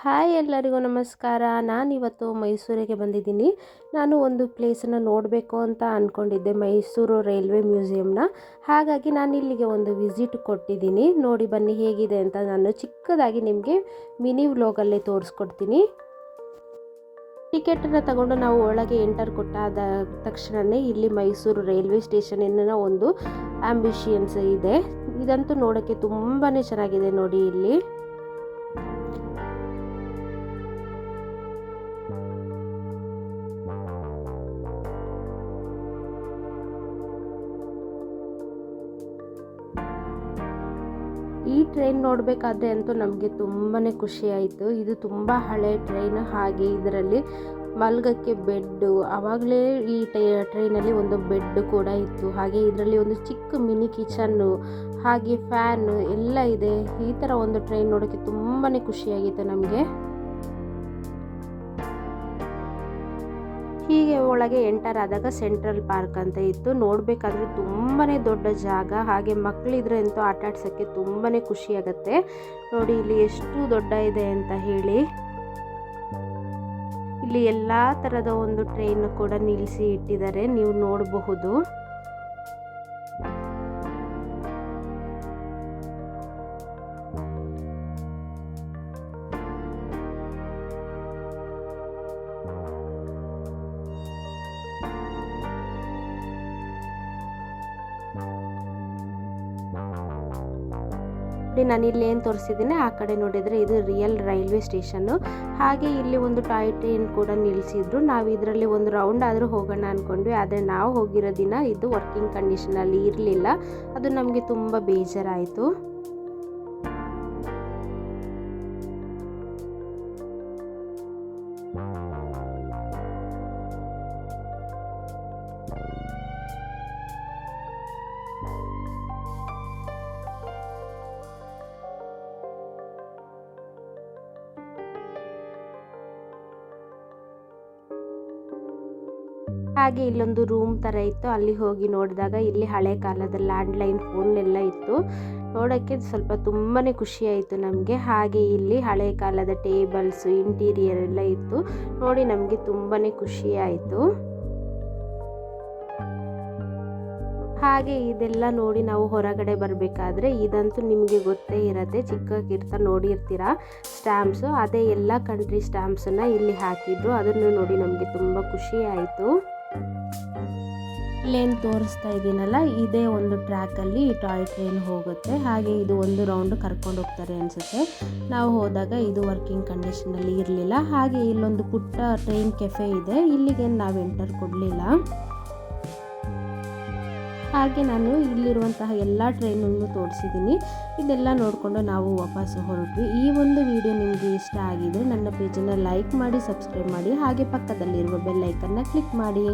Hi ಎಲ್ಲರಿಗೂ ನಮಸ್ಕಾರ. ನಾನಿವತ್ತು ಮೈಸೂರಿಗೆ ಬಂದಿದ್ದೀನಿ. ನಾನು ಒಂದು ಪ್ಲೇಸನ್ನು ನೋಡಬೇಕು ಅಂತ ಅಂದ್ಕೊಂಡಿದ್ದೆ, ಮೈಸೂರು ರೈಲ್ವೆ ಮ್ಯೂಸಿಯಂನ. ಹಾಗಾಗಿ ನಾನು ಇಲ್ಲಿಗೆ ಒಂದು ವಿಸಿಟ್ ಕೊಟ್ಟಿದ್ದೀನಿ. ನೋಡಿ ಬನ್ನಿ ಹೇಗಿದೆ ಅಂತ ನಾನು ಚಿಕ್ಕದಾಗಿ ನಿಮಗೆ ಮಿನಿ ವ್ಲಾಗಲ್ಲೇ ತೋರಿಸ್ಕೊಡ್ತೀನಿ. ಟಿಕೆಟನ್ನು ತಗೊಂಡು ನಾವು ಒಳಗೆ ಎಂಟರ್ ಕೊಟ್ಟಾದ ತಕ್ಷಣವೇ ಇಲ್ಲಿ ಮೈಸೂರು ರೈಲ್ವೆ ಸ್ಟೇಷನ್ ಎನ್ನುವ ಒಂದು ಆಂಬಿಷಿಯನ್ಸ್ ಇದೆ. ಇದಂತೂ ನೋಡೋಕ್ಕೆ ತುಂಬಾ ಚೆನ್ನಾಗಿದೆ ನೋಡಿ. ಇಲ್ಲಿ ಈ ಟ್ರೈನ್ ನೋಡಬೇಕಾದ್ರೆ ಅಂತೂ ನಮಗೆ ತುಂಬಾ ಖುಷಿ ಆಯಿತು. ಇದು ತುಂಬ ಹಳೆ ಟ್ರೈನ್. ಹಾಗೆ ಇದರಲ್ಲಿ ಮಲ್ಗಕ್ಕೆ ಬೆಡ್ಡು, ಆವಾಗಲೇ ಈ ಟ್ರೈನಲ್ಲಿ ಒಂದು ಬೆಡ್ ಕೂಡ ಇತ್ತು. ಹಾಗೆ ಇದರಲ್ಲಿ ಒಂದು ಚಿಕ್ಕ ಮಿನಿ ಕಿಚನ್ನು, ಹಾಗೆ ಫ್ಯಾನ್ ಎಲ್ಲ ಇದೆ. ಈ ಥರ ಒಂದು ಟ್ರೈನ್ ನೋಡೋಕ್ಕೆ ತುಂಬಾ ಖುಷಿಯಾಗಿತ್ತು ನಮಗೆ. ಹೀಗೆ ಒಳಗೆ ಎಂಟರ್ ಆದಾಗ ಸೆಂಟ್ರಲ್ ಪಾರ್ಕ್ ಅಂತ ಇತ್ತು. ನೋಡಬೇಕಾದ್ರೆ ತುಂಬಾ ದೊಡ್ಡ ಜಾಗ. ಹಾಗೆ ಮಕ್ಕಳಿದ್ರೆ ಅಂತೂ ಆಟ ಆಡ್ಸೋಕ್ಕೆ ತುಂಬಾ ಖುಷಿಯಾಗತ್ತೆ. ನೋಡಿ ಇಲ್ಲಿ ಎಷ್ಟು ದೊಡ್ಡ ಇದೆ ಅಂತ ಹೇಳಿ. ಇಲ್ಲಿ ಎಲ್ಲ ಥರದ ಒಂದು ಟ್ರೈನ್ ಕೂಡ ನಿಲ್ಲಿಸಿ ಇಟ್ಟಿದ್ದಾರೆ, ನೀವು ನೋಡಬಹುದು. ನಾನು ಇಲ್ಲಿ ಏನು ತೋರಿಸಿದ್ದೀನಿ ಆ ಕಡೆ ನೋಡಿದರೆ ಇದು ರಿಯಲ್ ರೈಲ್ವೆ ಸ್ಟೇಷನ್ನು. ಹಾಗೆ ಇಲ್ಲಿ ಒಂದು ಟಾಯ್ ಟ್ರೈನ್ ಕೂಡ ನಿಲ್ಲಿಸಿದ್ರು. ನಾವು ಇದರಲ್ಲಿ ಒಂದು ರೌಂಡ್ ಆದರೂ ಹೋಗೋಣ ಅಂದ್ಕೊಂಡ್ವಿ. ಆದರೆ ನಾವು ಹೋಗಿರೋ ದಿನ ಇದು ವರ್ಕಿಂಗ್ ಕಂಡೀಷನಲ್ಲಿ ಇರಲಿಲ್ಲ. ಅದು ನಮಗೆ ತುಂಬ ಬೇಜಾರಾಯಿತು. ಹಾಗೆ ಇಲ್ಲೊಂದು ರೂಮ್ ಥರ ಇತ್ತು. ಅಲ್ಲಿ ಹೋಗಿ ನೋಡಿದಾಗ ಇಲ್ಲಿ ಹಳೆ ಕಾಲದ ಲ್ಯಾಂಡ್ಲೈನ್ ಫೋನ್ ಎಲ್ಲ ಇತ್ತು. ನೋಡೋಕ್ಕೆ ಸ್ವಲ್ಪ ತುಂಬಾ ಖುಷಿ ಆಯಿತು ನಮಗೆ. ಹಾಗೆ ಇಲ್ಲಿ ಹಳೆ ಕಾಲದ ಟೇಬಲ್ಸು, ಇಂಟೀರಿಯರ್ ಎಲ್ಲ ಇತ್ತು. ನೋಡಿ ನಮಗೆ ತುಂಬಾ ಖುಷಿ ಆಯಿತು. ಹಾಗೆ ಇದೆಲ್ಲ ನೋಡಿ ನಾವು ಹೊರಗಡೆ ಬರಬೇಕಾದ್ರೆ ಇದಂತೂ ನಿಮಗೆ ಗೊತ್ತೇ ಇರುತ್ತೆ, ಚಿಕ್ಕಕ್ಕಿರ್ತಾ ನೋಡಿರ್ತೀರಾ ಸ್ಟ್ಯಾಂಪ್ಸು. ಅದೇ ಎಲ್ಲ ಕಂಟ್ರಿ ಸ್ಟ್ಯಾಂಪ್ಸನ್ನು ಇಲ್ಲಿ ಹಾಕಿದ್ರು. ಅದನ್ನು ನೋಡಿ ನಮಗೆ ತುಂಬ ಖುಷಿ ಆಯಿತು. ಇಲ್ಲೇನು ತೋರಿಸ್ತಾ ಇದ್ದೀನಲ್ಲ, ಇದೇ ಒಂದು ಟ್ರ್ಯಾಕಲ್ಲಿ ಈ ಟಾಯ್ ಟ್ರೈನ್ ಹೋಗುತ್ತೆ. ಹಾಗೆ ಇದು ಒಂದು ರೌಂಡ್ ಕರ್ಕೊಂಡು ಹೋಗ್ತಾರೆ ಅನಿಸುತ್ತೆ. ನಾವು ಹೋದಾಗ ಇದು ವರ್ಕಿಂಗ್ ಕಂಡೀಷನಲ್ಲಿ ಇರಲಿಲ್ಲ. ಹಾಗೆ ಇಲ್ಲೊಂದು ಪುಟ್ಟ ಟ್ರೈನ್ ಕೆಫೆ ಇದೆ. ಇಲ್ಲಿಗೆ ನಾವು ಎಂಟರ್ ಕೊಡಲಿಲ್ಲ. ಹಾಗೆ ನಾನು ಇಲ್ಲಿರುವಂತಹ ಎಲ್ಲ ಟ್ರೈನನ್ನು ತೋರಿಸಿದ್ದೀನಿ. ಇದೆಲ್ಲ ನೋಡಿಕೊಂಡು ನಾವು ವಾಪಸ್ಸು ಹೊರಟ್ವಿ. ಈ ಒಂದು ವಿಡಿಯೋ ನಿಮಗೆ ಇಷ್ಟ ಆಗಿದರೆ ನನ್ನ ಪೇಜನ್ನು ಲೈಕ್ ಮಾಡಿ, ಸಬ್ಸ್ಕ್ರೈಬ್ ಮಾಡಿ, ಹಾಗೆ ಪಕ್ಕದಲ್ಲಿರುವ ಬೆಲ್ ಐಕನ್ನ ಕ್ಲಿಕ್ ಮಾಡಿ.